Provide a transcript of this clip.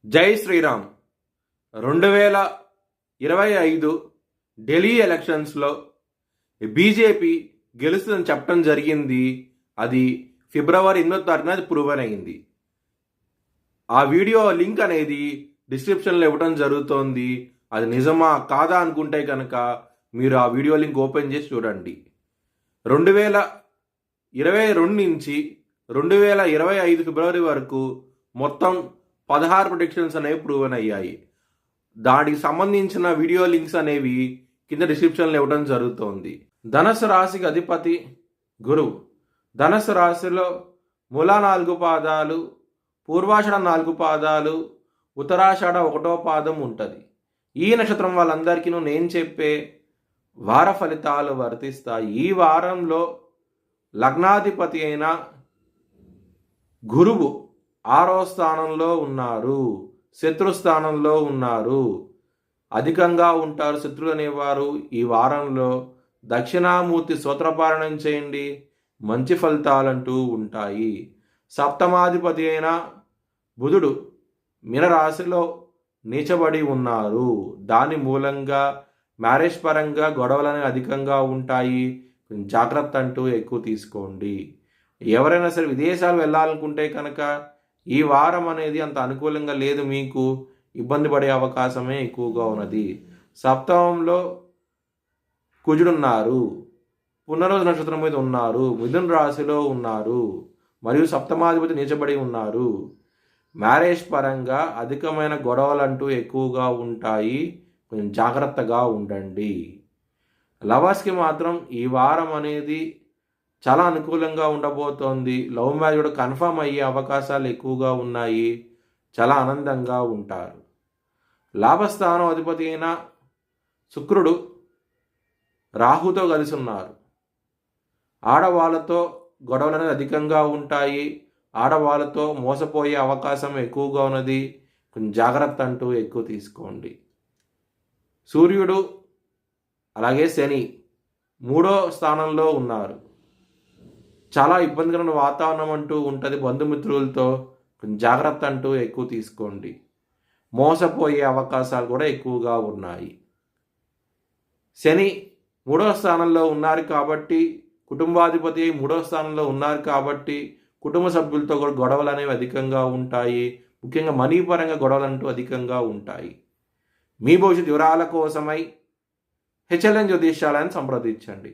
జై శ్రీరామ్. 2025 ఢిల్లీ ఎలక్షన్స్లో బీజేపీ గెలుస్తుందని చెప్పడం జరిగింది. అది ఫిబ్రవరి 8వ తారీఖున ప్రూవ్ అయింది. ఆ వీడియో లింక్ అనేది డిస్క్రిప్షన్లో ఇవ్వడం జరుగుతోంది. అది నిజమా కాదా అనుకుంటే కనుక మీరు ఆ వీడియో లింక్ ఓపెన్ చేసి చూడండి. 2022 నుంచి 2025 ఫిబ్రవరి వరకు మొత్తం 16 ప్రొడిక్షన్స్ అనేవి ప్రూవన్ అయ్యాయి. దానికి సంబంధించిన వీడియో లింక్స్ అనేవి కింద డిస్క్రిప్షన్లో ఇవ్వడం జరుగుతోంది. ధనుసు రాశికి అధిపతి గురువు. ధనుసు రాశిలో మూల 4 పాదాలు, పూర్వాషాఢ 4 పాదాలు, ఉత్తరాషాఢ 1వ పాదం ఉంటుంది. ఈ నక్షత్రం వాళ్ళందరికీ నేను చెప్పే వార ఫలితాలు వర్తిస్తాయి. ఈ వారంలో లగ్నాధిపతి అయిన గురువు 6వ స్థానంలో ఉన్నారు, శత్రుస్థానంలో ఉన్నారు. అధికంగా ఉంటారు శత్రువులు అనేవారు. ఈ వారంలో దక్షిణామూర్తి స్తోత్రపారాయణం చేయండి, మంచి ఫలితాలంటూ ఉంటాయి. సప్తమాధిపతి అయిన బుధుడు మీనరాశిలో నీచబడి ఉన్నారు. దాని మూలంగా మ్యారేజ్ పరంగా గొడవలు అధికంగా ఉంటాయి. జాగ్రత్త అంటూ ఎక్కువ తీసుకోండి. ఎవరైనా సరే విదేశాలు వెళ్ళాలనుకుంటే కనుక ఈ వారం అనేది అంత అనుకూలంగా లేదు, మీకు ఇబ్బంది పడే అవకాశమే ఎక్కువగా ఉన్నది. సప్తమంలో కుజుడున్నారు, పునర్వసు నక్షత్రం మీద ఉన్నారు, మిథున రాశిలో ఉన్నారు మరియు సప్తమాధిపతి నీచబడి ఉన్నారు. మ్యారేజ్ పరంగా అధికమైన గొడవలంటూ ఎక్కువగా ఉంటాయి, కొంచెం జాగ్రత్తగా ఉండండి. లవర్స్కి మాత్రం ఈ వారం అనేది చాలా అనుకూలంగా ఉండబోతోంది. లవ్ మ్యారేజ్ కూడా కన్ఫర్మ్ అయ్యే అవకాశాలు ఎక్కువగా ఉన్నాయి. చాలా ఆనందంగా ఉంటారు. లాభస్థానం అధిపతి అయిన శుక్రుడు రాహుతో కలిసి ఉన్నారు. ఆడవాళ్ళతో గొడవలు అనేది అధికంగా ఉంటాయి. ఆడవాళ్ళతో మోసపోయే అవకాశం ఎక్కువగా ఉన్నది. కొంచెం జాగ్రత్త అంటూ ఎక్కువ తీసుకోండి. సూర్యుడు అలాగే శని 3వ స్థానంలో ఉన్నారు. చాలా ఇబ్బందికరమైన వాతావరణం అంటూ ఉంటుంది. బంధుమిత్రులతో కొంచెం జాగ్రత్త అంటూ ఎక్కువ తీసుకోండి. మోసపోయే అవకాశాలు కూడా ఎక్కువగా ఉన్నాయి. శని 3వ స్థానంలో ఉన్నారు కాబట్టి, కుటుంబాధిపతి 3వ స్థానంలో ఉన్నారు కాబట్టి కుటుంబ సభ్యులతో కూడా గొడవలు అనేవి అధికంగా ఉంటాయి. ముఖ్యంగా మనీ పరంగా గొడవలు అంటూ అధికంగా ఉంటాయి. మీ భవిష్యత్ వివరాల కోసమై హెచ్ఎల్ఎన్ జ్యోతిష్యాలయాన్ని సంప్రదించండి.